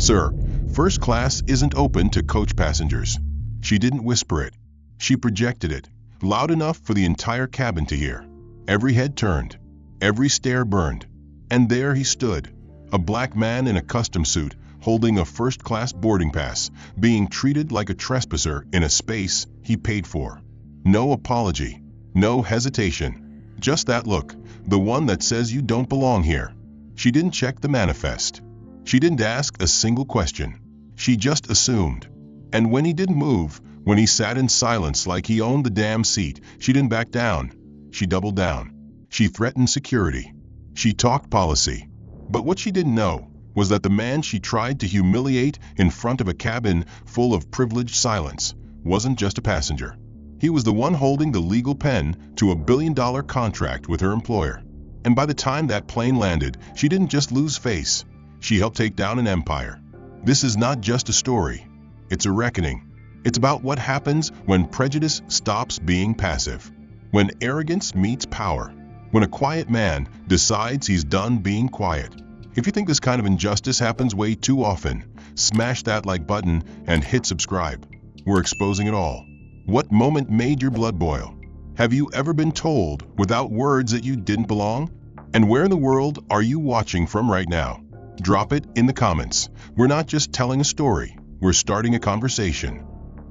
"Sir, first class isn't open to coach passengers." She didn't whisper it. She projected it, loud enough for the entire cabin to hear. Every head turned. Every stare burned. And there he stood, a black man in a custom suit, holding a first-class boarding pass, being treated like a trespasser in a space he paid for. No apology. No hesitation. Just that look, the one that says you don't belong here. She didn't check the manifest. She didn't ask a single question. She just assumed. And when he didn't move, when he sat in silence like he owned the damn seat, she didn't back down. She doubled down. She threatened security. She talked policy. But what she didn't know was that the man she tried to humiliate in front of a cabin full of privileged silence wasn't just a passenger. He was the one holding the legal pen to a billion-dollar contract with her employer. And by the time that plane landed, she didn't just lose face. She helped take down an empire. This is not just a story. It's a reckoning. It's about what happens when prejudice stops being passive. When arrogance meets power. When a quiet man decides he's done being quiet. If you think this kind of injustice happens way too often, smash that like button and hit subscribe. We're exposing it all. What moment made your blood boil? Have you ever been told without words that you didn't belong? And where in the world are you watching from right now? Drop it in the comments. We're not just telling a story, we're starting a conversation.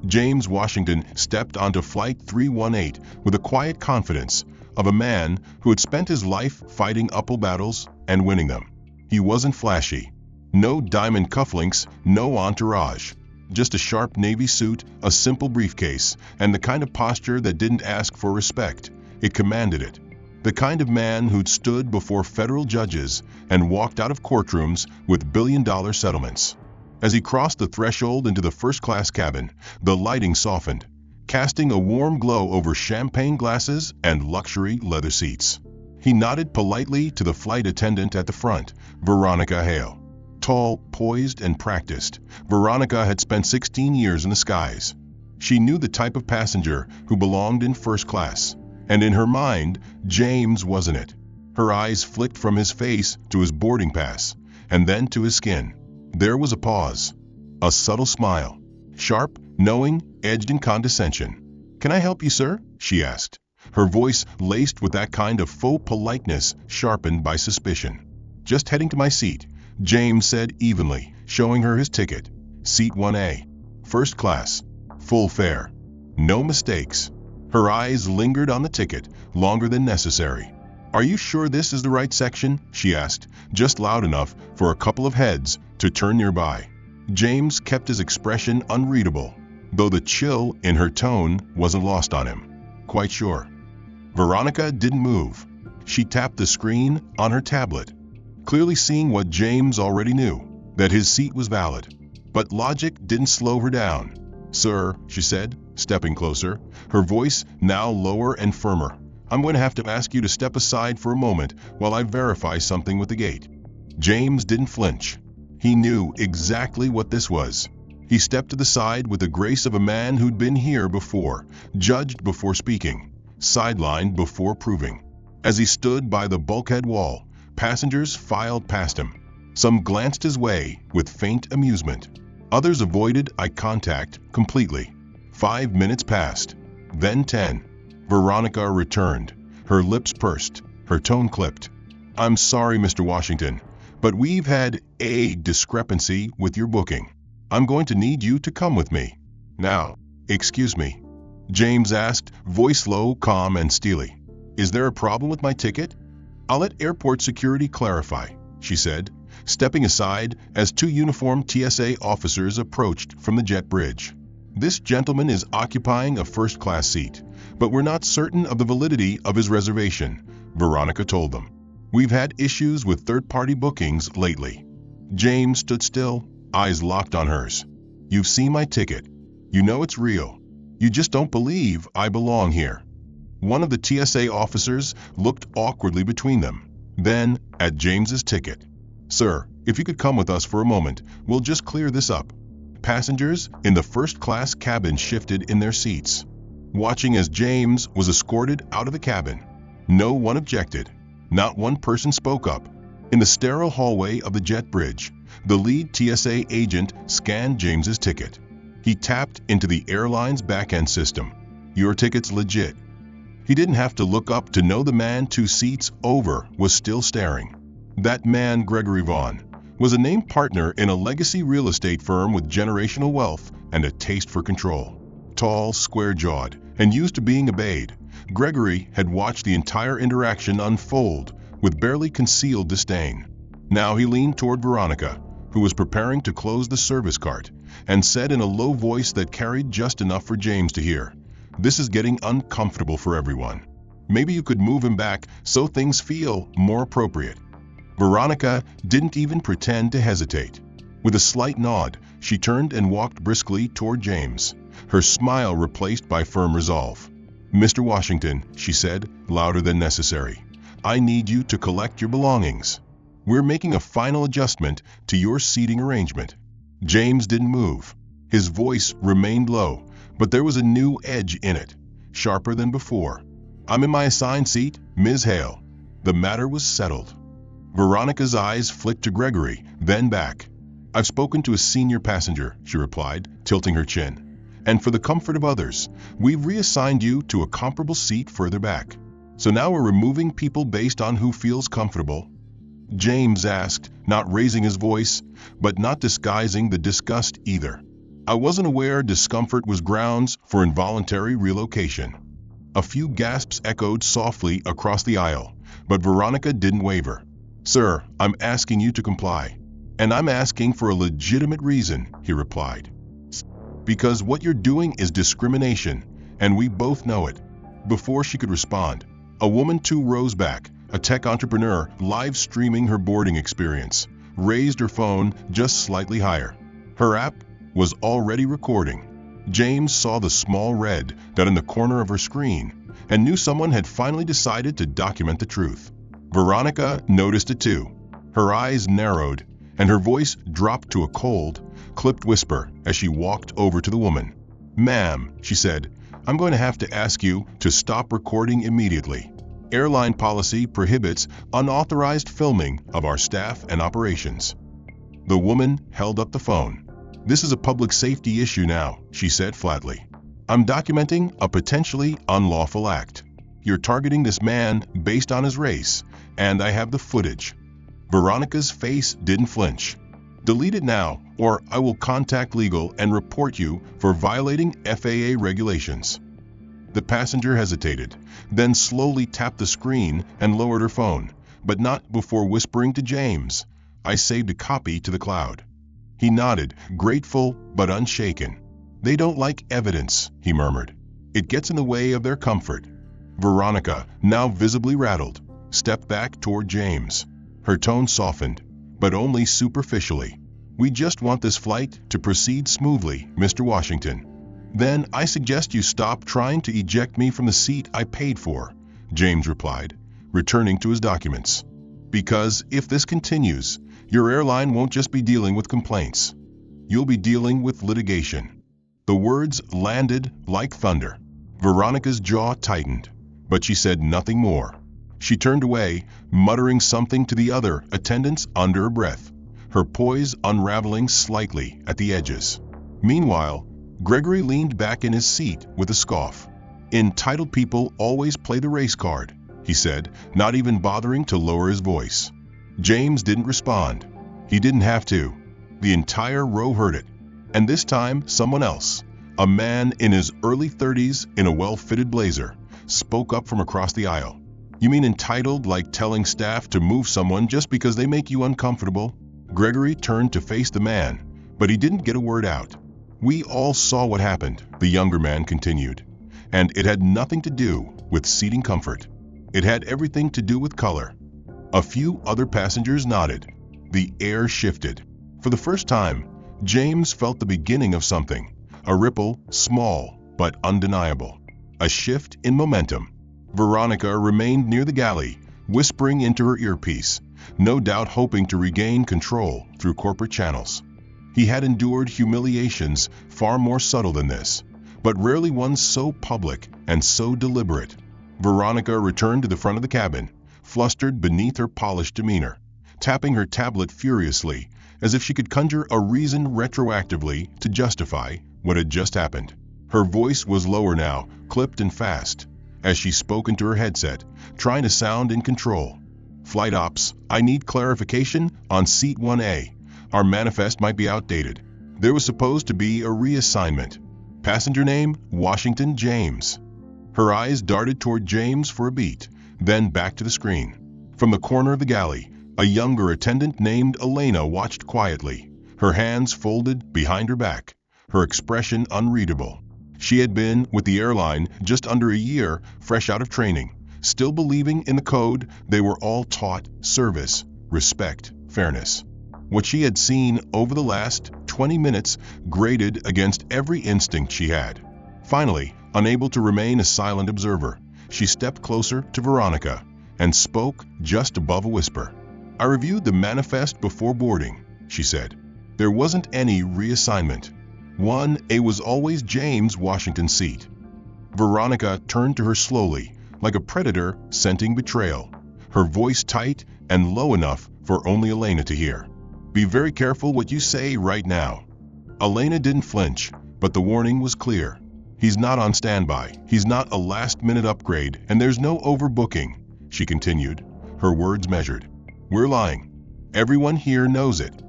James Washington stepped onto Flight 318 with the quiet confidence of a man who had spent his life fighting uphill battles and winning them. He wasn't flashy. No diamond cufflinks, no entourage. Just a sharp navy suit, a simple briefcase, and the kind of posture that didn't ask for respect. It commanded it. The kind of man who'd stood before federal judges and walked out of courtrooms with billion-dollar settlements. As he crossed the threshold into the first-class cabin, the lighting softened, casting a warm glow over champagne glasses and luxury leather seats. He nodded politely to the flight attendant at the front, Veronica Hale. Tall, poised, and practiced, Veronica had spent 16 years in the skies. She knew the type of passenger who belonged in first class, and in her mind, James wasn't it. Her eyes flicked from his face to his boarding pass, and then to his skin. There was a pause, a subtle smile, sharp, knowing, edged in condescension. "Can I help you, sir?" she asked, her voice laced with that kind of faux politeness sharpened by suspicion. "Just heading to my seat," James said evenly, showing her his ticket. "Seat 1A. First class. Full fare. No mistakes." Her eyes lingered on the ticket, longer than necessary. "Are you sure this is the right section?" she asked, just loud enough for a couple of heads to turn nearby. James kept his expression unreadable, though the chill in her tone wasn't lost on him. "Quite sure." Veronica didn't move. She tapped the screen on her tablet, clearly seeing what James already knew, that his seat was valid. But logic didn't slow her down. "Sir," she said, stepping closer, her voice now lower and firmer, "I'm going to have to ask you to step aside for a moment while I verify something with the gate." James didn't flinch. He knew exactly what this was. He stepped to the side with the grace of a man who'd been here before, judged before speaking, sidelined before proving. As he stood by the bulkhead wall, passengers filed past him. Some glanced his way with faint amusement. Others avoided eye contact completely. 5 minutes passed, then 10. Veronica returned, her lips pursed, her tone clipped. "I'm sorry, Mr. Washington, but we've had a discrepancy with your booking. I'm going to need you to come with me." "Now, excuse me," James asked, voice low, calm, and steely. "Is there a problem with my ticket?" "I'll let airport security clarify," she said, stepping aside as 2 uniformed TSA officers approached from the jet bridge. "This gentleman is occupying a first-class seat, but we're not certain of the validity of his reservation," Veronica told them. "We've had issues with third-party bookings lately." James stood still, eyes locked on hers. "You've seen my ticket. You know it's real. You just don't believe I belong here." One of the TSA officers looked awkwardly between them, then at James's ticket. "Sir, if you could come with us for a moment, we'll just clear this up." Passengers in the first-class cabin shifted in their seats, watching as James was escorted out of the cabin. No one objected. Not one person spoke up. In the sterile hallway of the jet bridge, The lead TSA agent scanned James's ticket. He tapped into the airline's back-end system. "Your ticket's legit." He didn't have to look up to know the man 2 seats over was still staring. That man, Gregory Vaughn, was a named partner in a legacy real estate firm with generational wealth and a taste for control. Tall, square-jawed, and used to being obeyed, Gregory had watched the entire interaction unfold with barely concealed disdain. Now he leaned toward Veronica, who was preparing to close the service cart, and said in a low voice that carried just enough for James to hear, "This is getting uncomfortable for everyone. Maybe you could move him back so things feel more appropriate." Veronica didn't even pretend to hesitate. With a slight nod, she turned and walked briskly toward James, her smile replaced by firm resolve. "Mr. Washington," she said, louder than necessary, "I need you to collect your belongings. We're making a final adjustment to your seating arrangement." James didn't move. His voice remained low, but there was a new edge in it, sharper than before. "I'm in my assigned seat, Ms. Hale." The matter was settled. Veronica's eyes flicked to Gregory, then back. "I've spoken to a senior passenger," she replied, tilting her chin. "And for the comfort of others, we've reassigned you to a comparable seat further back. So now we're removing people based on who feels comfortable." James asked, not raising his voice, but not disguising the disgust either. "I wasn't aware discomfort was grounds for involuntary relocation." A few gasps echoed softly across the aisle, but Veronica didn't waver. "Sir, I'm asking you to comply. And I'm asking for a legitimate reason," he replied. "Because what you're doing is discrimination, and we both know it." Before she could respond, a woman 2 rows back, a tech entrepreneur live streaming her boarding experience, raised her phone just slightly higher. Her app was already recording. James saw the small red dot in the corner of her screen and knew someone had finally decided to document the truth. Veronica noticed it too. Her eyes narrowed, and her voice dropped to a cold, clipped whisper as she walked over to the woman. "Ma'am," she said, "I'm going to have to ask you to stop recording immediately. Airline policy prohibits unauthorized filming of our staff and operations." The woman held up the phone. "This is a public safety issue now," she said flatly. "I'm documenting a potentially unlawful act. You're targeting this man based on his race, and I have the footage." Veronica's face didn't flinch. "Delete it now, or I will contact legal and report you for violating FAA regulations." The passenger hesitated, then slowly tapped the screen and lowered her phone, but not before whispering to James, "I saved a copy to the cloud." He nodded, grateful but unshaken. "They don't like evidence," he murmured. "It gets in the way of their comfort." Veronica, now visibly rattled, stepped back toward James. Her tone softened, but only superficially. "We just want this flight to proceed smoothly, Mr. Washington." "Then I suggest you stop trying to eject me from the seat I paid for," James replied, returning to his documents. "Because if this continues, your airline won't just be dealing with complaints. You'll be dealing with litigation." The words landed like thunder. Veronica's jaw tightened, but she said nothing more. She turned away, muttering something to the other attendants under her breath, her poise unraveling slightly at the edges. Meanwhile, Gregory leaned back in his seat with a scoff. "Entitled people always play the race card," he said, not even bothering to lower his voice. James didn't respond. He didn't have to. The entire row heard it. And this time, someone else, a man in his early 30s in a well-fitted blazer, spoke up from across the aisle. "You mean entitled like telling staff to move someone just because they make you uncomfortable?" Gregory turned to face the man, but he didn't get a word out. "We all saw what happened," the younger man continued, "and it had nothing to do with seating comfort. It had everything to do with color." A few other passengers nodded. The air shifted. For the first time, James felt the beginning of something, a ripple, small but undeniable. A shift in momentum. Veronica remained near the galley, whispering into her earpiece, no doubt hoping to regain control through corporate channels. He had endured humiliations far more subtle than this, but rarely one so public and so deliberate. Veronica returned to the front of the cabin, flustered beneath her polished demeanor, tapping her tablet furiously as if she could conjure a reason retroactively to justify what had just happened. Her voice was lower now, clipped and fast, as she spoke into her headset, trying to sound in control. "Flight ops, I need clarification on seat 1A. Our manifest might be outdated. There was supposed to be a reassignment. Passenger name, Washington James." Her eyes darted toward James for a beat, then back to the screen. From the corner of the galley, a younger attendant named Elena watched quietly, her hands folded behind her back, her expression unreadable. She had been with the airline just under a year, fresh out of training, still believing in the code they were all taught: service, respect, fairness. What she had seen over the last 20 minutes grated against every instinct she had. Finally, unable to remain a silent observer, she stepped closer to Veronica and spoke just above a whisper. "I reviewed the manifest before boarding," she said. "There wasn't any reassignment. 1A was always James' Washington seat." Veronica turned to her slowly, like a predator scenting betrayal, her voice tight and low enough for only Elena to hear. "Be very careful what you say right now." Elena didn't flinch, but the warning was clear. "He's not on standby, he's not a last-minute upgrade, and there's no overbooking," she continued, her words measured. "We're lying. Everyone here knows it."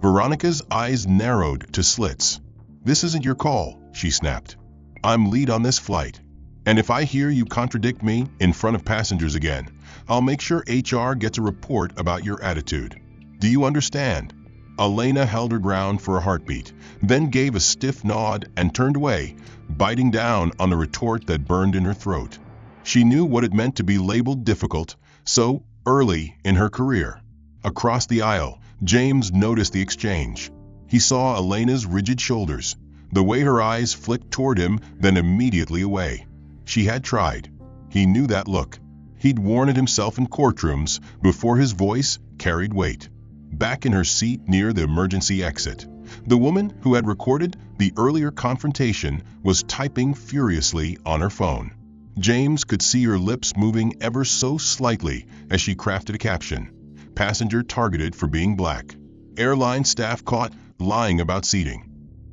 Veronica's eyes narrowed to slits. "This isn't your call," she snapped. "I'm lead on this flight. And if I hear you contradict me in front of passengers again, I'll make sure HR gets a report about your attitude. Do you understand?" Elena held her ground for a heartbeat, then gave a stiff nod and turned away, biting down on the retort that burned in her throat. She knew what it meant to be labeled difficult so early in her career. Across the aisle, James noticed the exchange. He saw Elena's rigid shoulders, the way her eyes flicked toward him, then immediately away. She had tried. He knew that look. He'd worn it himself in courtrooms before his voice carried weight. Back in her seat near the emergency exit, the woman who had recorded the earlier confrontation was typing furiously on her phone. James could see her lips moving ever so slightly as she crafted a caption: "Passenger targeted for being black. Airline staff caught lying about seating."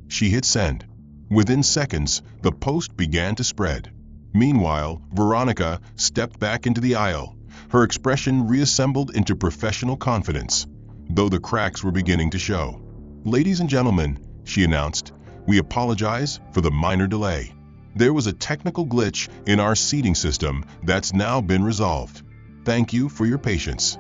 She hit send. Within seconds, the post began to spread. Meanwhile, Veronica stepped back into the aisle, her expression reassembled into professional confidence, though the cracks were beginning to show. "Ladies and gentlemen," she announced, "we apologize for the minor delay. There was a technical glitch in our seating system that's now been resolved. Thank you for your patience."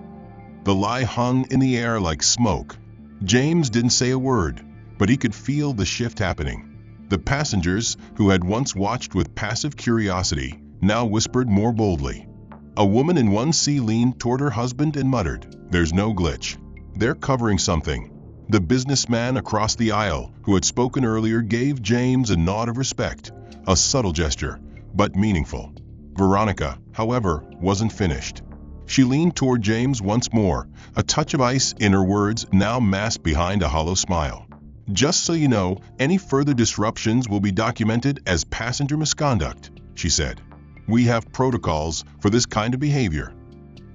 The lie hung in the air like smoke. James didn't say a word, but he could feel the shift happening. The passengers, who had once watched with passive curiosity, now whispered more boldly. A woman in 1C leaned toward her husband and muttered, "There's no glitch. They're covering something." The businessman across the aisle, who had spoken earlier, gave James a nod of respect, a subtle gesture, but meaningful. Veronica, however, wasn't finished. She leaned toward James once more, a touch of ice in her words now masked behind a hollow smile. "Just so you know, any further disruptions will be documented as passenger misconduct," she said. "We have protocols for this kind of behavior."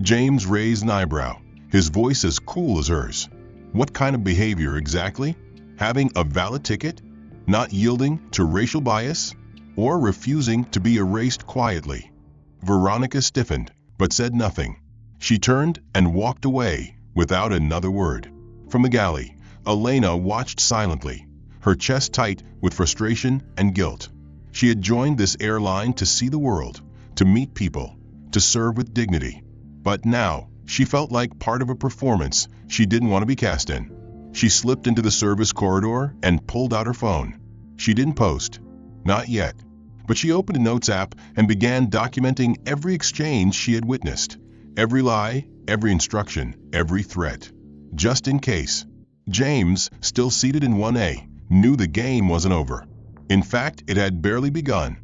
James raised an eyebrow, his voice as cool as hers. "What kind of behavior exactly? Having a valid ticket? Not yielding to racial bias? Or refusing to be erased quietly?" Veronica stiffened, but said nothing. She turned and walked away without another word. From the galley, Elena watched silently, her chest tight with frustration and guilt. She had joined this airline to see the world, to meet people, to serve with dignity. But now, she felt like part of a performance she didn't want to be cast in. She slipped into the service corridor and pulled out her phone. She didn't post. Not yet. But she opened a notes app and began documenting every exchange she had witnessed. Every lie, every instruction, every threat. Just in case. James, still seated in 1A, knew the game wasn't over. In fact, it had barely begun.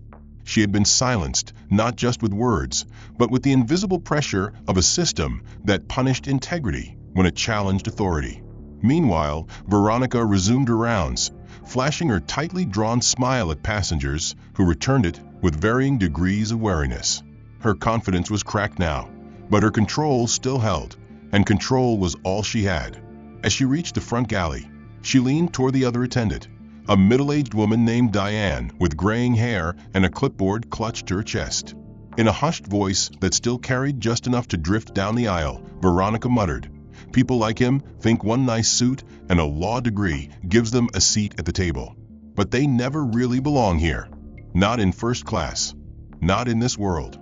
She had been silenced, not just with words, but with the invisible pressure of a system that punished integrity when it challenged authority. Meanwhile, Veronica resumed her rounds, flashing her tightly drawn smile at passengers who returned it with varying degrees of wariness. Her confidence was cracked now, but her control still held, and control was all she had. As she reached the front galley, she leaned toward the other attendant, a middle-aged woman named Diane with graying hair and a clipboard clutched to her chest. In a hushed voice that still carried just enough to drift down the aisle, Veronica muttered, "People like him think one nice suit and a law degree gives them a seat at the table. But they never really belong here. Not in first class. Not in this world."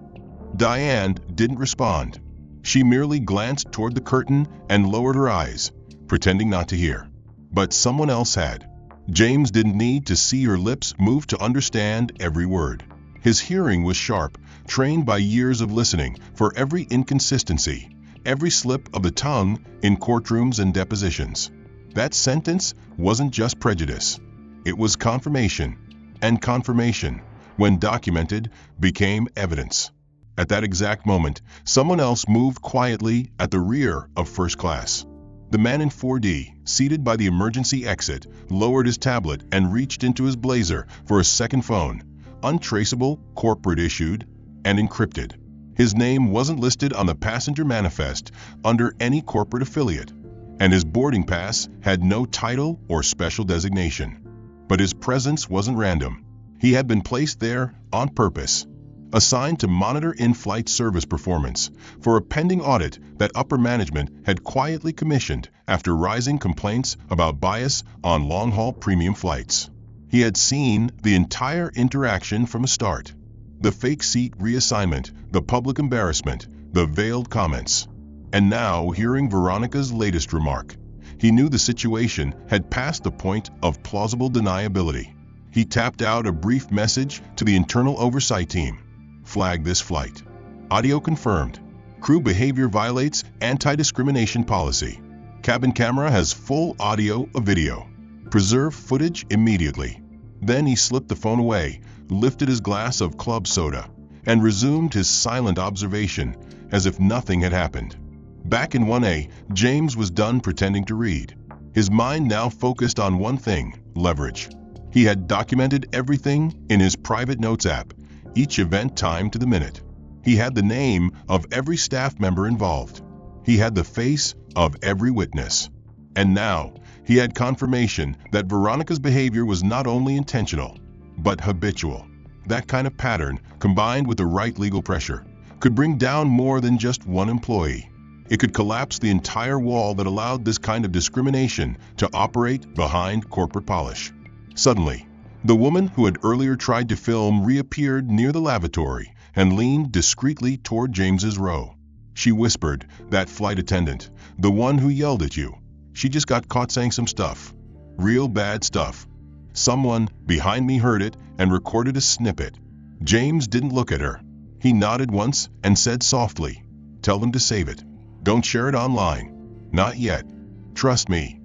Diane didn't respond. She merely glanced toward the curtain and lowered her eyes, pretending not to hear. But someone else had. James didn't need to see her lips move to understand every word. His hearing was sharp, trained by years of listening for every inconsistency, every slip of the tongue in courtrooms and depositions. That sentence wasn't just prejudice. It was confirmation. And confirmation, when documented, became evidence. At that exact moment, someone else moved quietly at the rear of first class. The man in 4D, seated by the emergency exit, lowered his tablet and reached into his blazer for a second phone, untraceable, corporate-issued, and encrypted. His name wasn't listed on the passenger manifest under any corporate affiliate, and his boarding pass had no title or special designation. But his presence wasn't random. He had been placed there on purpose, assigned to monitor in-flight service performance for a pending audit that upper management had quietly commissioned after rising complaints about bias on long-haul premium flights. He had seen the entire interaction from the start. The fake seat reassignment, the public embarrassment, the veiled comments. And now, hearing Veronica's latest remark, he knew the situation had passed the point of plausible deniability. He tapped out a brief message to the internal oversight team. "Flag this flight. Audio confirmed. Crew behavior violates anti-discrimination policy. Cabin camera has full audio or video. Preserve footage immediately." Then he slipped the phone away, lifted his glass of club soda, and resumed his silent observation as if nothing had happened. Back in 1A, James was done pretending to read. His mind now focused on one thing: leverage. He had documented everything in his private notes app, each event timed to the minute. He had the name of every staff member involved. He had the face of every witness. And now, he had confirmation that Veronica's behavior was not only intentional, but habitual. That kind of pattern, combined with the right legal pressure, could bring down more than just one employee. It could collapse the entire wall that allowed this kind of discrimination to operate behind corporate polish. Suddenly, the woman who had earlier tried to film reappeared near the lavatory and leaned discreetly toward James's row. She whispered, "That flight attendant, the one who yelled at you, she just got caught saying some stuff. Real bad stuff. Someone behind me heard it and recorded a snippet." James didn't look at her. He nodded once and said softly, "Tell them to save it. Don't share it online. Not yet. Trust me."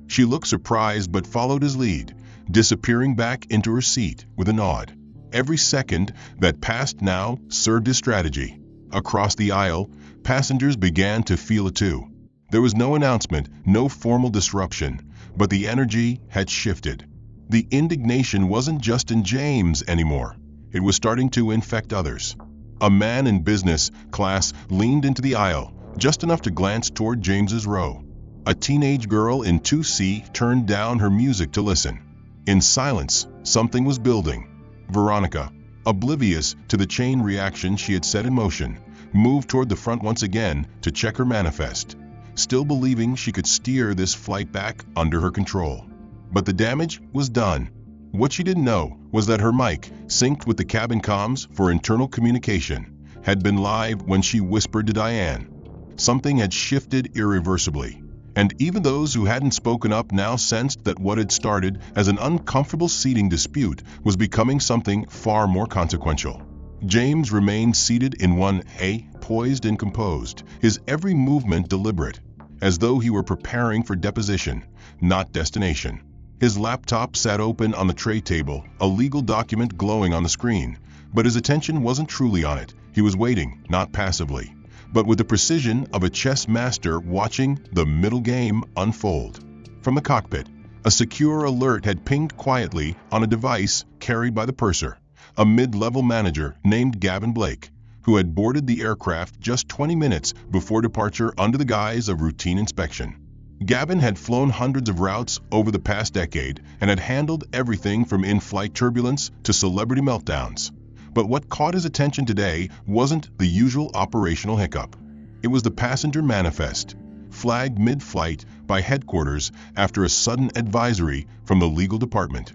She looked surprised but followed his lead, disappearing back into her seat with a nod. Every second that passed now served his strategy. Across the aisle, passengers began to feel it too. There was no announcement, no formal disruption, but the energy had shifted. The indignation wasn't just in James anymore. It was starting to infect others. A man in business class leaned into the aisle, just enough to glance toward James's row. A teenage girl in 2C turned down her music to listen. In silence, something was building. Veronica, oblivious to the chain reaction she had set in motion, moved toward the front once again to check her manifest, still believing she could steer this flight back under her control. But the damage was done. What she didn't know was that her mic, synced with the cabin comms for internal communication, had been live when she whispered to Diane. Something had shifted irreversibly, and even those who hadn't spoken up now sensed that what had started as an uncomfortable seating dispute was becoming something far more consequential. James remained seated in 1A, poised and composed, his every movement deliberate, as though he were preparing for deposition, not destination. His laptop sat open on the tray table, a legal document glowing on the screen, but his attention wasn't truly on it. He was waiting, not passively, but with the precision of a chess master watching the middle game unfold. From the cockpit, a secure alert had pinged quietly on a device carried by the purser, a mid-level manager named Gavin Blake, who had boarded the aircraft just 20 minutes before departure under the guise of routine inspection. Gavin had flown hundreds of routes over the past decade and had handled everything from in-flight turbulence to celebrity meltdowns. But what caught his attention today wasn't the usual operational hiccup. It was the passenger manifest, flagged mid-flight by headquarters after a sudden advisory from the legal department.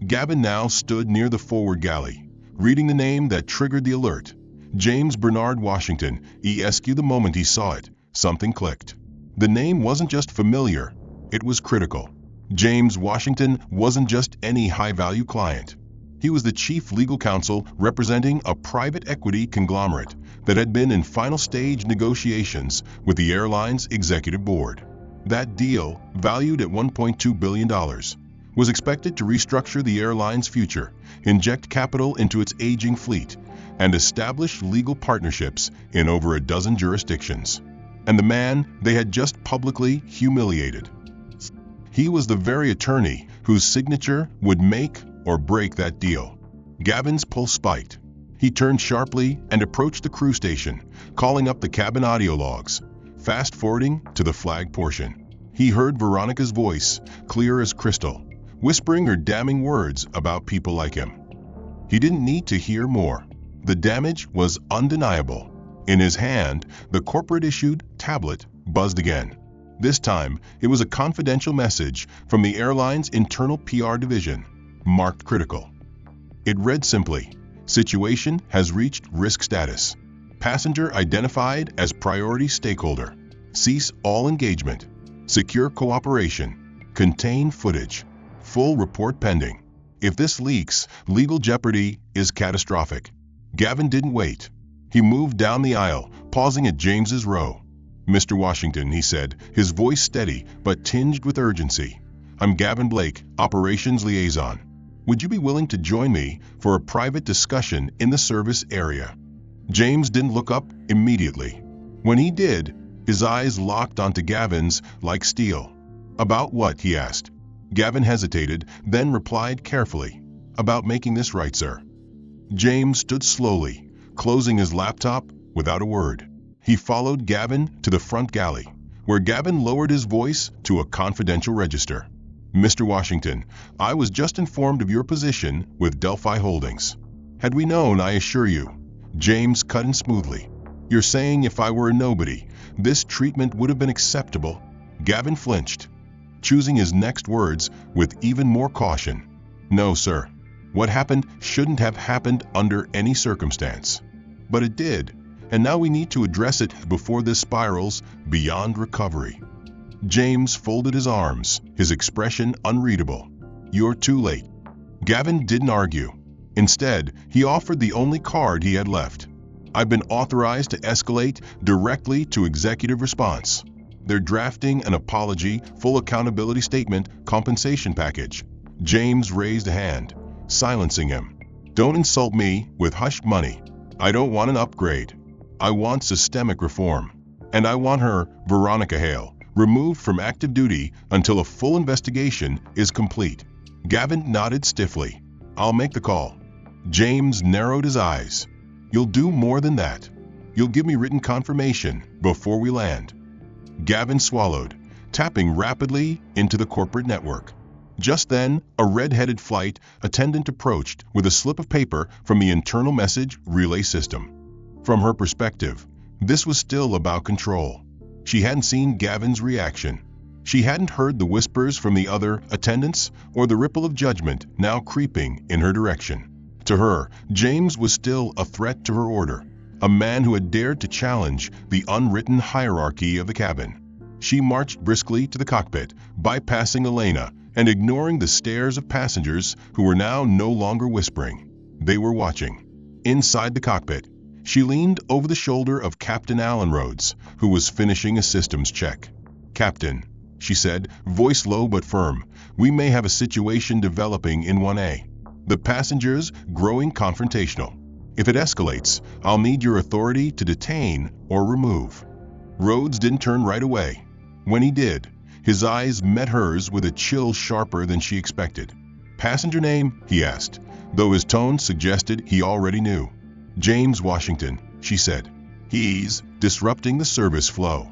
Gavin now stood near the forward galley, reading the name that triggered the alert. James Bernard Washington, ESQ. The moment he saw it, something clicked. The name wasn't just familiar, it was critical. James Washington wasn't just any high-value client. He was the chief legal counsel representing a private equity conglomerate that had been in final stage negotiations with the airline's executive board. That deal, valued at $1.2 billion, was expected to restructure the airline's future, inject capital into its aging fleet, and establish legal partnerships in over a dozen jurisdictions. And the man they had just publicly humiliated. He was the very attorney whose signature would make or break that deal. Gavin's pulse spiked. He turned sharply and approached the crew station, calling up the cabin audio logs, fast-forwarding to the flag portion. He heard Veronica's voice, clear as crystal, whispering her damning words about people like him. He didn't need to hear more. The damage was undeniable. In his hand, the corporate-issued tablet buzzed again. This time, it was a confidential message from the airline's internal PR division, marked critical. It read simply, "Situation has reached risk status. Passenger identified as priority stakeholder. Cease all engagement. Secure cooperation. Contain footage. Full report pending. If this leaks, legal jeopardy is catastrophic." Gavin didn't wait. He moved down the aisle, pausing at James's row. "Mr. Washington," he said, his voice steady but tinged with urgency. "I'm Gavin Blake, Operations Liaison. Would you be willing to join me for a private discussion in the service area?" James didn't look up immediately. When he did, his eyes locked onto Gavin's like steel. "About what?" he asked. Gavin hesitated, then replied carefully. "About making this right, sir." James stood slowly, closing his laptop without a word. He followed Gavin to the front galley, where Gavin lowered his voice to a confidential register. "Mr. Washington, I was just informed of your position with Delphi Holdings. Had we known, I assure you," James cut in smoothly. "You're saying if I were a nobody, this treatment would have been acceptable?" Gavin flinched, choosing his next words with even more caution. "No, sir. What happened shouldn't have happened under any circumstance. But it did, and now we need to address it before this spirals beyond recovery." James folded his arms, his expression unreadable. "You're too late." Gavin didn't argue. Instead, he offered the only card he had left. "I've been authorized to escalate directly to executive response. They're drafting an apology, full accountability statement, compensation package." James raised a hand, silencing him. "Don't insult me with hushed money. I don't want an upgrade. I want systemic reform. And I want her, Veronica Hale, removed from active duty until a full investigation is complete." Gavin nodded stiffly. "I'll make the call." James narrowed his eyes. "You'll do more than that. You'll give me written confirmation before we land." Gavin swallowed, tapping rapidly into the corporate network. Just then, a red-headed flight attendant approached with a slip of paper from the internal message relay system. From her perspective, this was still about control. She hadn't seen Gavin's reaction. She hadn't heard the whispers from the other attendants or the ripple of judgment now creeping in her direction. To her, James was still a threat to her order, a man who had dared to challenge the unwritten hierarchy of the cabin. She marched briskly to the cockpit, bypassing Elena and ignoring the stares of passengers who were now no longer whispering. They were watching. Inside the cockpit, she leaned over the shoulder of Captain Alan Rhodes, who was finishing a systems check. "Captain," she said, voice low but firm, "we may have a situation developing in 1A. The passengers growing confrontational. If it escalates, I'll need your authority to detain or remove." Rhodes didn't turn right away. When he did, his eyes met hers with a chill sharper than she expected. "Passenger name?" he asked, though his tone suggested he already knew. "James Washington," she said. "He's disrupting the service flow."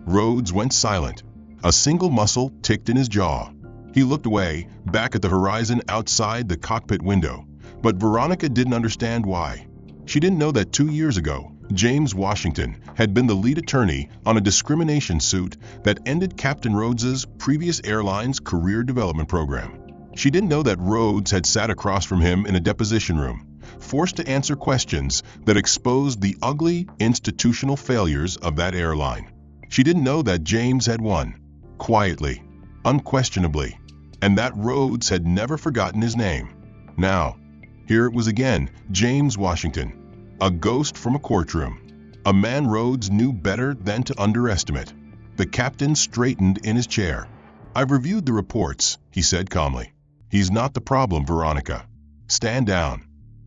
Rhodes went silent, A single muscle ticked in his jaw. He looked away, back at the horizon outside the cockpit window, but Veronica didn't understand why. She didn't know that 2 years ago, James Washington had been the lead attorney on a discrimination suit that ended Captain Rhodes's previous airline's career development program. She didn't know that Rhodes had sat across from him in a deposition room, forced to answer questions that exposed the ugly institutional failures of that airline. She didn't know that James had won, quietly, unquestionably, and that Rhodes had never forgotten his name. Now, here it was again, James Washington, a ghost from a courtroom, a man Rhodes knew better than to underestimate. The captain straightened in his chair. "I've reviewed the reports," he said calmly. "He's not the problem, Veronica. Stand down."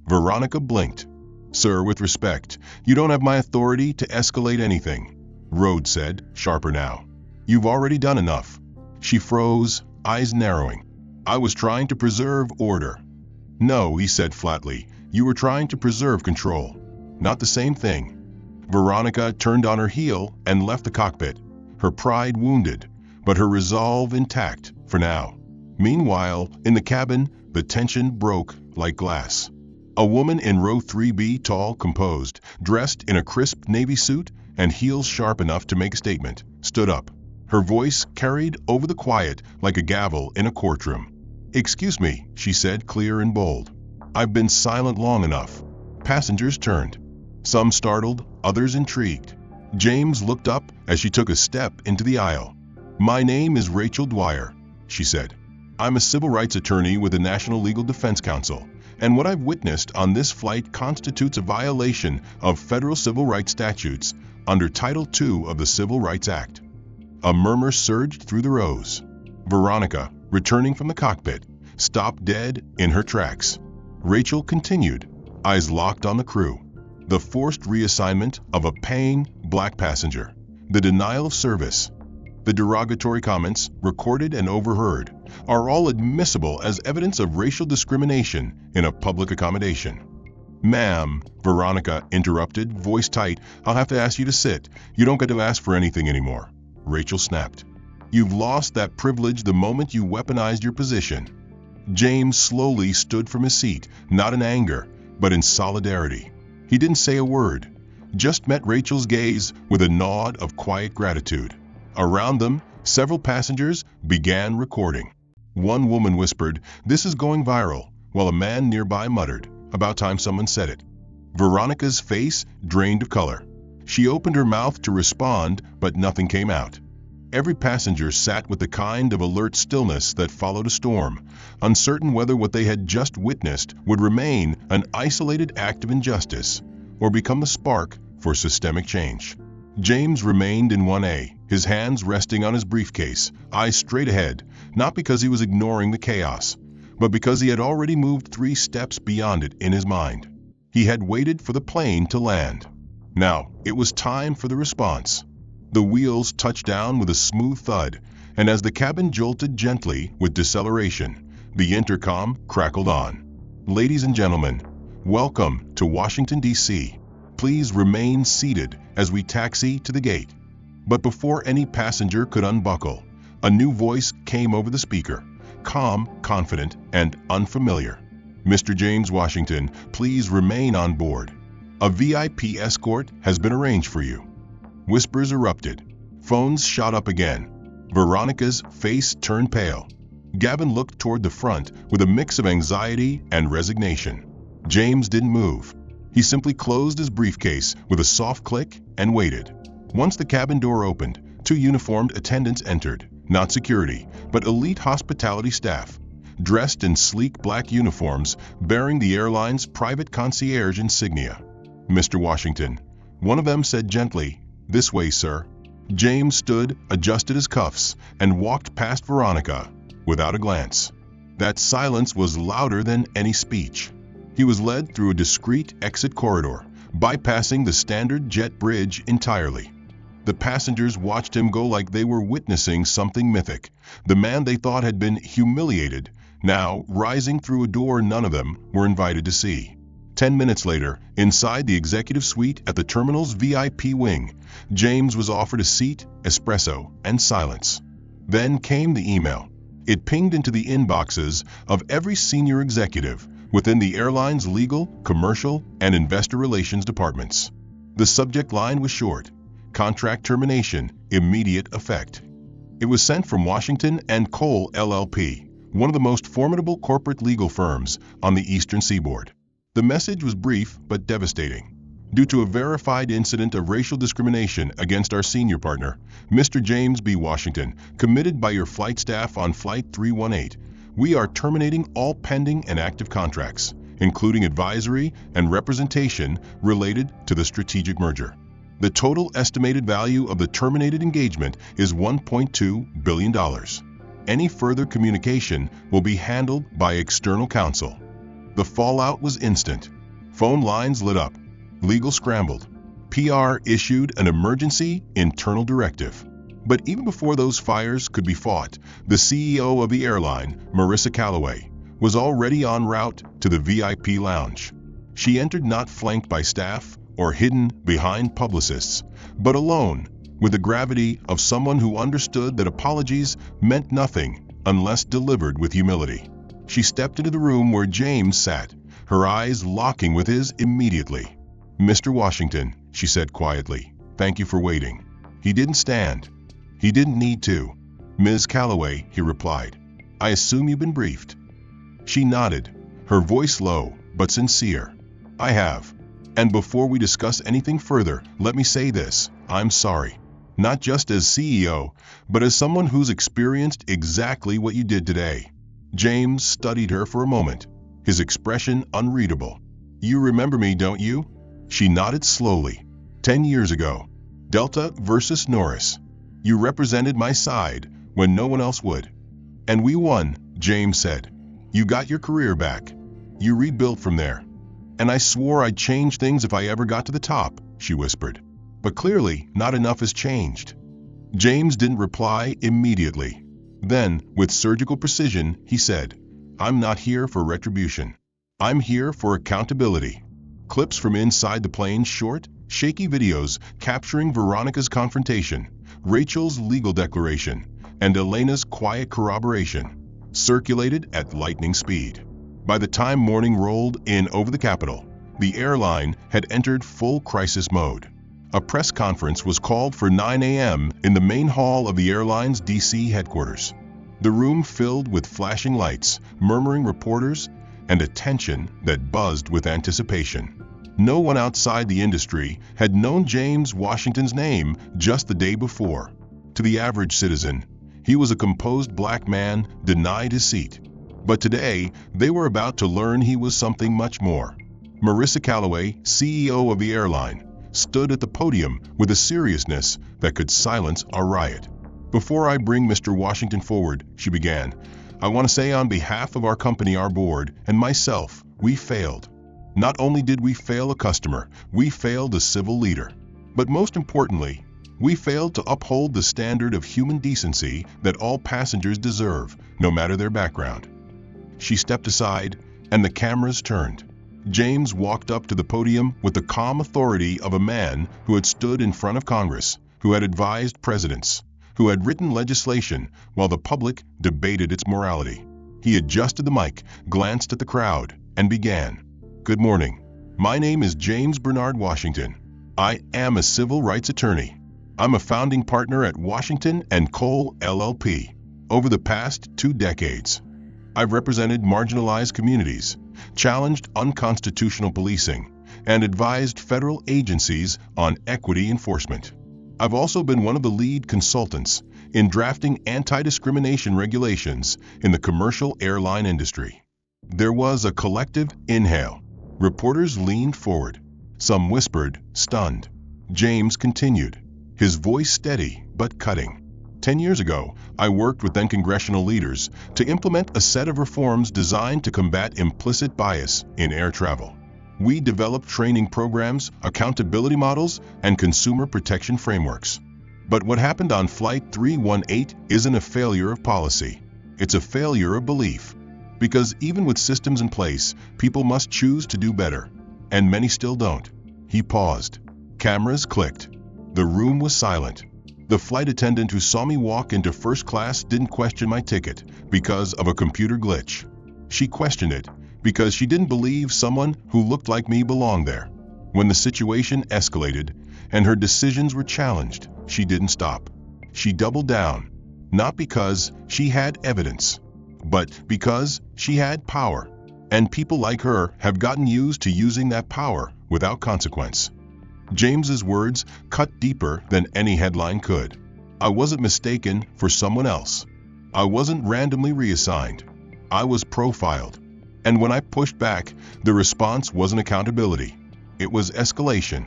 Veronica blinked. "Sir, with respect, you don't have my authority to escalate anything," Rhodes said, sharper now. "You've already done enough." She froze, eyes narrowing. "I was trying to preserve order." "No," he said flatly, "you were trying to preserve control. Not the same thing." Veronica turned on her heel and left the cockpit, her pride wounded, but her resolve intact for now. Meanwhile, in the cabin, the tension broke like glass. A woman in row 3B, tall, composed, dressed in a crisp navy suit and heels sharp enough to make a statement, stood up. Her voice carried over the quiet like a gavel in a courtroom. "Excuse me," she said, clear and bold. "I've been silent long enough." Passengers turned, some startled, others intrigued. James looked up as she took a step into the aisle. "My name is Rachel Dwyer," she said. "I'm a civil rights attorney with the National Legal Defense Council, and what I've witnessed on this flight constitutes a violation of federal civil rights statutes under Title II of the Civil Rights Act." A murmur surged through the rows. Veronica, returning from the cockpit, stopped dead in her tracks. Rachel continued, eyes locked on the crew. The forced reassignment of a paying black passenger, the denial of service, the derogatory comments, recorded and overheard, are all admissible as evidence of racial discrimination in a public accommodation. "Ma'am," Veronica interrupted, voice tight, "I'll have to ask you to sit. You don't get to ask for anything anymore," Rachel snapped. "You've lost that privilege the moment you weaponized your position." James slowly stood from his seat, not in anger, but in solidarity. He didn't say a word, just met Rachel's gaze with a nod of quiet gratitude. Around them, several passengers began recording. One woman whispered, "This is going viral," while a man nearby muttered, "About time someone said it." Veronica's face drained of color. She opened her mouth to respond, but nothing came out. Every passenger sat with the kind of alert stillness that followed a storm, uncertain whether what they had just witnessed would remain an isolated act of injustice or become the spark for systemic change. James remained in 1A, his hands resting on his briefcase, eyes straight ahead, not because he was ignoring the chaos, but because he had already moved 3 steps beyond it in his mind. He had waited for the plane to land. Now, it was time for the response. The wheels touched down with a smooth thud, and as the cabin jolted gently with deceleration, the intercom crackled on. "Ladies and gentlemen, welcome to Washington, D.C. Please remain seated as we taxi to the gate." But before any passenger could unbuckle, a new voice came over the speaker, calm, confident, and unfamiliar. "Mr. James Washington, please remain on board. A VIP escort has been arranged for you." Whispers erupted. Phones shot up again. Veronica's face turned pale. Gavin looked toward the front with a mix of anxiety and resignation. James didn't move. He simply closed his briefcase with a soft click and waited. Once the cabin door opened, 2 uniformed attendants entered, not security, but elite hospitality staff, dressed in sleek black uniforms bearing the airline's private concierge insignia. "Mr. Washington," one of them said gently, "This way, sir." James stood, adjusted his cuffs, and walked past Veronica without a glance. That silence was louder than any speech. He was led through a discreet exit corridor, bypassing the standard jet bridge entirely. The passengers watched him go like they were witnessing something mythic. The man they thought had been humiliated, now rising through a door none of them were invited to see. 10 minutes later, inside the executive suite at the terminal's VIP wing, James was offered a seat, espresso, and silence. Then came the email. It pinged into the inboxes of every senior executive within the airline's legal, commercial, and investor relations departments. The subject line was short: contract termination, immediate effect. It was sent from Washington & Cole LLP, one of the most formidable corporate legal firms on the Eastern Seaboard. The message was brief but devastating. Due to a verified incident of racial discrimination against our senior partner, Mr. James B. Washington, committed by your flight staff on Flight 318, we are terminating all pending and active contracts, including advisory and representation related to the strategic merger. The total estimated value of the terminated engagement is $1.2 billion. Any further communication will be handled by external counsel. The fallout was instant. Phone lines lit up. Legal scrambled. PR issued an emergency internal directive. But even before those fires could be fought, the CEO of the airline, Marissa Calloway, was already en route to the VIP lounge. She entered not flanked by staff or hidden behind publicists, but alone, with the gravity of someone who understood that apologies meant nothing unless delivered with humility. She stepped into the room where James sat, her eyes locking with his immediately. "Mr. Washington," she said quietly, "thank you for waiting." He didn't stand. He didn't need to. "Ms. Calloway," he replied, "I assume you've been briefed." She nodded, her voice low but sincere. "I have. And before we discuss anything further, let me say this: I'm sorry. Not just as CEO, but as someone who's experienced exactly what you did today." James studied her for a moment, his expression unreadable. "You remember me, don't you?" She nodded slowly. 10 years ago. Delta versus Norris. You represented my side when no one else would. And we won," James said. "You got your career back. You rebuilt from there. And I swore I'd change things if I ever got to the top," she whispered. "But clearly, not enough has changed." James didn't reply immediately. Then, with surgical precision, he said, "I'm not here for retribution. I'm here for accountability." Clips from inside the plane's short, shaky videos capturing Veronica's confrontation, Rachel's legal declaration, and Elena's quiet corroboration circulated at lightning speed. By the time morning rolled in over the Capitol, the airline had entered full crisis mode. A press conference was called for 9 a.m. in the main hall of the airline's D.C. headquarters. The room filled with flashing lights, murmuring reporters, and a tension that buzzed with anticipation. No one outside the industry had known James Washington's name just the day before. To the average citizen, he was a composed black man denied his seat. But today, they were about to learn he was something much more. Marissa Calloway, CEO of the airline, stood at the podium with a seriousness that could silence a riot. "Before I bring Mr. Washington forward," she began, "I want to say on behalf of our company, our board, and myself, we failed. Not only did we fail a customer, we failed a civil leader. But most importantly, we failed to uphold the standard of human decency that all passengers deserve, no matter their background." She stepped aside, and the cameras turned. James walked up to the podium with the calm authority of a man who had stood in front of Congress, who had advised presidents, who had written legislation while the public debated its morality. He adjusted the mic, glanced at the crowd, and began. "Good morning. My name is James Bernard Washington. I am a civil rights attorney. I'm a founding partner at Washington & Cole LLP. Over the past 2 decades, I've represented marginalized communities, challenged unconstitutional policing, and advised federal agencies on equity enforcement. I've also been one of the lead consultants in drafting anti-discrimination regulations in the commercial airline industry." There was a collective inhale. Reporters leaned forward. Some whispered, stunned. James continued, his voice steady but cutting. 10 years ago, I worked with then congressional leaders to implement a set of reforms designed to combat implicit bias in air travel. We developed training programs, accountability models, and consumer protection frameworks. But what happened on Flight 318 isn't a failure of policy. It's a failure of belief. Because even with systems in place, people must choose to do better. And many still don't. He paused. Cameras clicked. The room was silent. The flight attendant who saw me walk into first class didn't question my ticket because of a computer glitch. She questioned it because she didn't believe someone who looked like me belonged there. When the situation escalated and her decisions were challenged, she didn't stop. She doubled down, not because she had evidence, but because she had power. And people like her have gotten used to using that power without consequence. James's words cut deeper than any headline could. I wasn't mistaken for someone else. I wasn't randomly reassigned. I was profiled. And when I pushed back, the response wasn't accountability. It was escalation.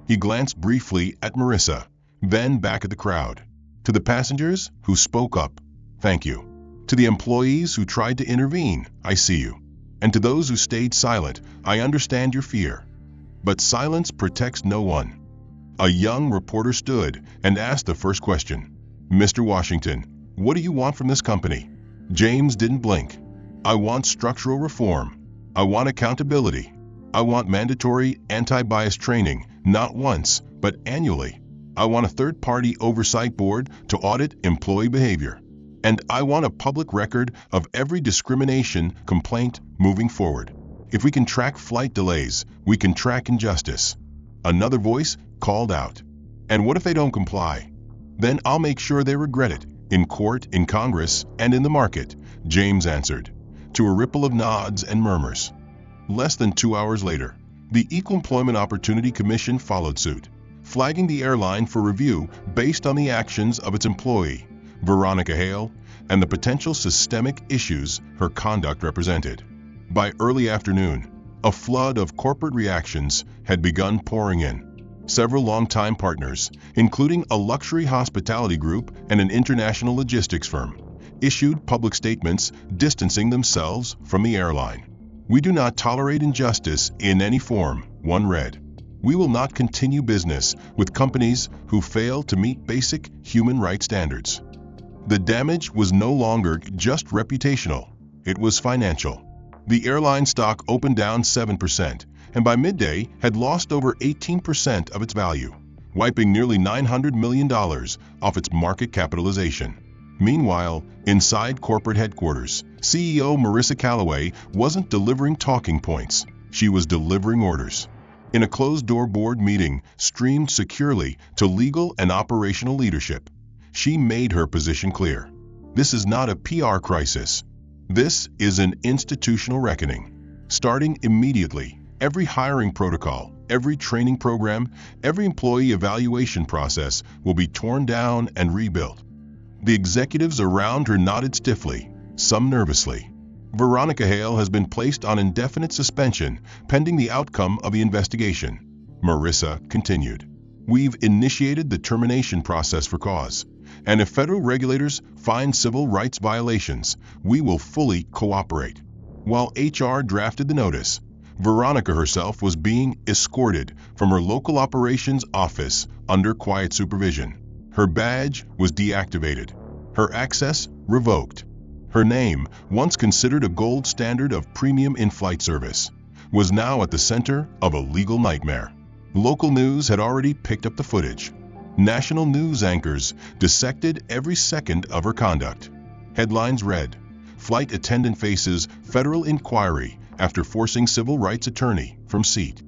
He glanced briefly at Marissa, then back at the crowd. To the passengers who spoke up, thank you. To the employees who tried to intervene, I see you. And to those who stayed silent, I understand your fear. But silence protects no one. A young reporter stood and asked the first question. Mr. Washington, what do you want from this company? James didn't blink. I want structural reform. I want accountability. I want mandatory anti-bias training, not once, but annually. I want a third-party oversight board to audit employee behavior. And I want a public record of every discrimination complaint moving forward. If we can track flight delays, we can track injustice. Another voice called out. And what if they don't comply? Then I'll make sure they regret it, in court, in Congress, and in the market, James answered, to a ripple of nods and murmurs. Less than 2 hours later, the Equal Employment Opportunity Commission followed suit, flagging the airline for review based on the actions of its employee, Veronica Hale, and the potential systemic issues her conduct represented. By early afternoon, a flood of corporate reactions had begun pouring in. Several longtime partners, including a luxury hospitality group and an international logistics firm, issued public statements distancing themselves from the airline. We do not tolerate injustice in any form, one read. We will not continue business with companies who fail to meet basic human rights standards. The damage was no longer just reputational, it was financial. The airline stock opened down 7%, and by midday had lost over 18% of its value, wiping nearly $900 million off its market capitalization. Meanwhile, inside corporate headquarters, CEO Marissa Calloway wasn't delivering talking points, she was delivering orders. In a closed-door board meeting streamed securely to legal and operational leadership, she made her position clear. This is not a PR crisis. This is an institutional reckoning. Starting immediately, every hiring protocol, every training program, every employee evaluation process will be torn down and rebuilt. The executives around her nodded stiffly, some nervously. Veronica Hale has been placed on indefinite suspension pending the outcome of the investigation. Marissa continued. We've initiated the termination process for cause, and if federal regulators find civil rights violations, we will fully cooperate. While HR drafted the notice, Veronica herself was being escorted from her local operations office under quiet supervision. Her badge was deactivated, her access revoked. Her name, once considered a gold standard of premium in-flight service, was now at the center of a legal nightmare. Local news had already picked up the footage. National news anchors dissected every second of her conduct. Headlines read, "Flight attendant faces federal inquiry after forcing civil rights attorney from seat."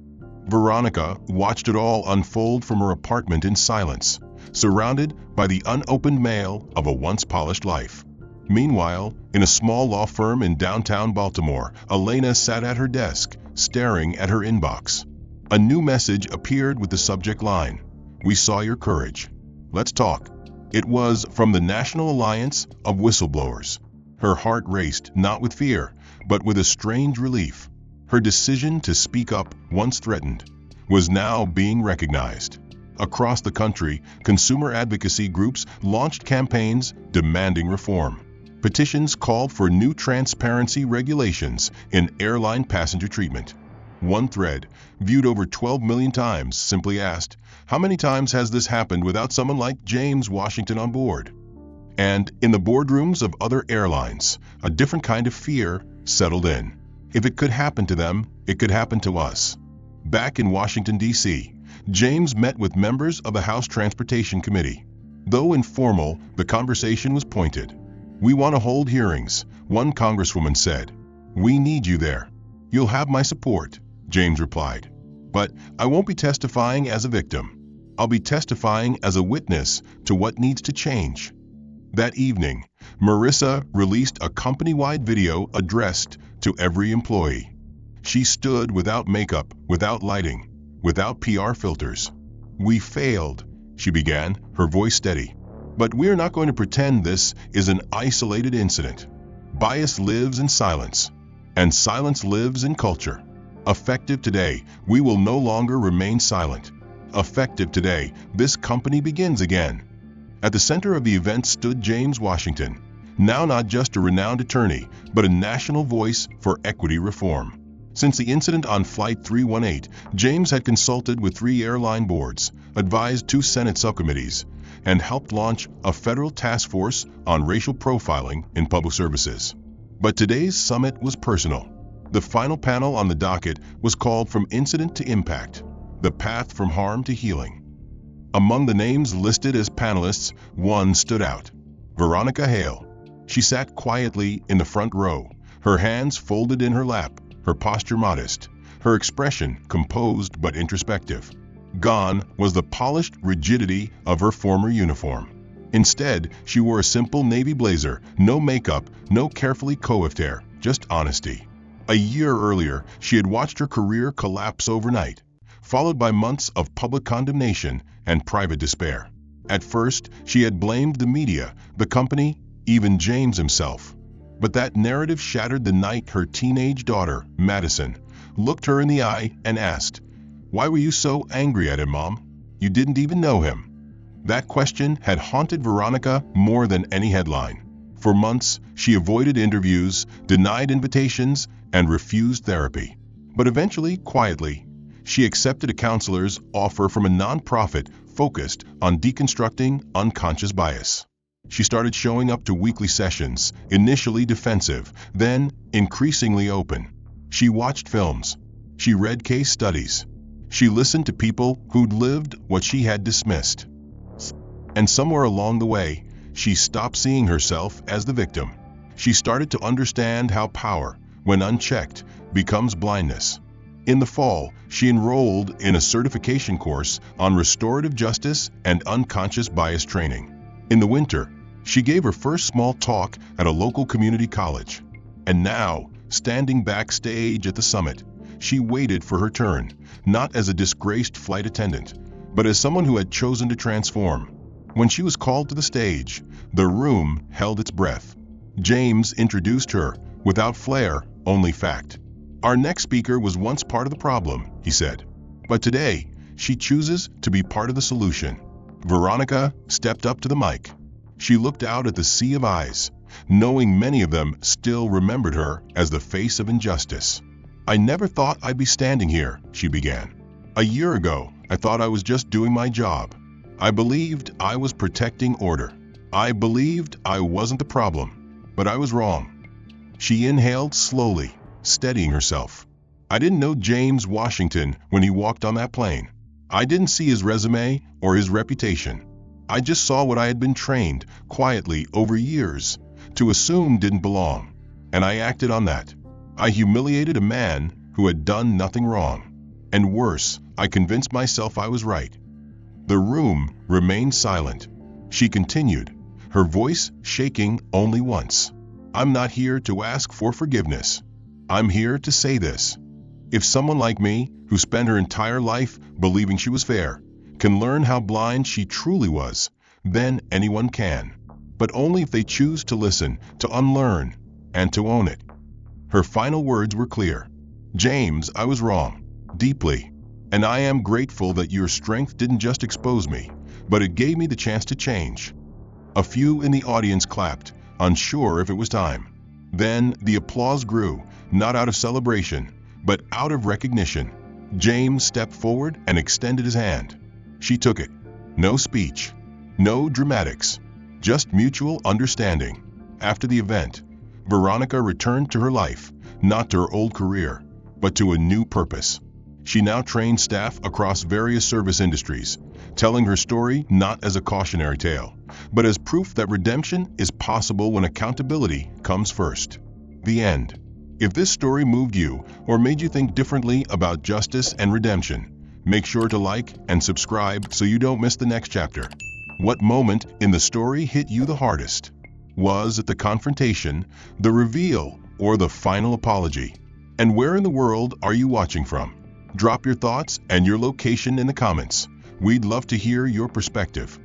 Veronica watched it all unfold from her apartment in silence, surrounded by the unopened mail of a once polished life. Meanwhile, in a small law firm in downtown Baltimore, Elena sat at her desk, staring at her inbox. A new message appeared with the subject line, "We saw your courage. Let's talk." It was from the National Alliance of Whistleblowers. Her heart raced, not with fear, but with a strange relief. Her decision to speak up, once threatened, was now being recognized. Across the country, consumer advocacy groups launched campaigns demanding reform. Petitions called for new transparency regulations in airline passenger treatment. One thread, viewed over 12 million times, simply asked, "How many times has this happened without someone like James Washington on board?" And in the boardrooms of other airlines, a different kind of fear settled in. If it could happen to them, it could happen to us. Back in Washington, D.C., James met with members of the House Transportation Committee. Though informal, the conversation was pointed. "We want to hold hearings," one congresswoman said. "We need you there." "You'll have my support," James replied. "But I won't be testifying as a victim. I'll be testifying as a witness to what needs to change." That evening, Marissa released a company-wide video addressed to every employee. She stood without makeup, without lighting, without PR filters. "We failed," she began, her voice steady. "But we're not going to pretend this is an isolated incident. Bias lives in silence, and silence lives in culture. Effective today, we will no longer remain silent. Effective today, this company begins again." At the center of the event stood James Washington, now not just a renowned attorney, but a national voice for equity reform. Since the incident on Flight 318, James had consulted with 3 airline boards, advised 2 Senate subcommittees, and helped launch a federal task force on racial profiling in public services. But today's summit was personal. The final panel on the docket was called From Incident to Impact: The Path from Harm to Healing. Among the names listed as panelists, one stood out: Veronica Hale. She sat quietly in the front row, her hands folded in her lap, her posture modest, her expression composed but introspective. Gone was the polished rigidity of her former uniform. Instead, she wore a simple navy blazer, no makeup, no carefully coiffed hair, just honesty. A year earlier, she had watched her career collapse overnight, followed by months of public condemnation and private despair. At first, she had blamed the media, the company, even James himself. But that narrative shattered the night her teenage daughter, Madison, looked her in the eye and asked, "Why were you so angry at him, Mom? You didn't even know him." That question had haunted Veronica more than any headline. For months, she avoided interviews, denied invitations, and refused therapy. But eventually, quietly, she accepted a counselor's offer from a nonprofit focused on deconstructing unconscious bias. She started showing up to weekly sessions, initially defensive, then increasingly open. She watched films. She read case studies. She listened to people who'd lived what she had dismissed. And somewhere along the way, she stopped seeing herself as the victim. She started to understand how power, when unchecked, becomes blindness. In the fall, she enrolled in a certification course on restorative justice and unconscious bias training. In the winter, she gave her first small talk at a local community college. And now, standing backstage at the summit, she waited for her turn, not as a disgraced flight attendant, but as someone who had chosen to transform. When she was called to the stage, the room held its breath. James introduced her, without flair, only fact. "Our next speaker was once part of the problem," he said. "But today, she chooses to be part of the solution." Veronica stepped up to the mic. She looked out at the sea of eyes, knowing many of them still remembered her as the face of injustice. "I never thought I'd be standing here," she began. "A year ago, I thought I was just doing my job. I believed I was protecting order. I believed I wasn't the problem. But I was wrong." She inhaled slowly, steadying herself. "I didn't know James Washington when he walked on that plane. I didn't see his resume or his reputation. I just saw what I had been trained, quietly, over years, to assume didn't belong. And I acted on that. I humiliated a man who had done nothing wrong. And worse, I convinced myself I was right." The room remained silent. She continued, her voice shaking only once. "I'm not here to ask for forgiveness. I'm here to say this. If someone like me, who spent her entire life believing she was fair, can learn how blind she truly was, then anyone can. But only if they choose to listen, to unlearn, and to own it." Her final words were clear. "James, I was wrong, deeply. And I am grateful that your strength didn't just expose me, but it gave me the chance to change." A few in the audience clapped, unsure if it was time. Then the applause grew, not out of celebration, but out of recognition. James stepped forward and extended his hand. She took it. No speech, no dramatics, just mutual understanding. After the event, Veronica returned to her life, not to her old career, but to a new purpose. She now trained staff across various service industries, telling her story not as a cautionary tale, but as proof that redemption is possible when accountability comes first. The end. If this story moved you or made you think differently about justice and redemption, make sure to like and subscribe so you don't miss the next chapter. What moment in the story hit you the hardest? Was it the confrontation, the reveal, or the final apology? And where in the world are you watching from? Drop your thoughts and your location in the comments. We'd love to hear your perspective.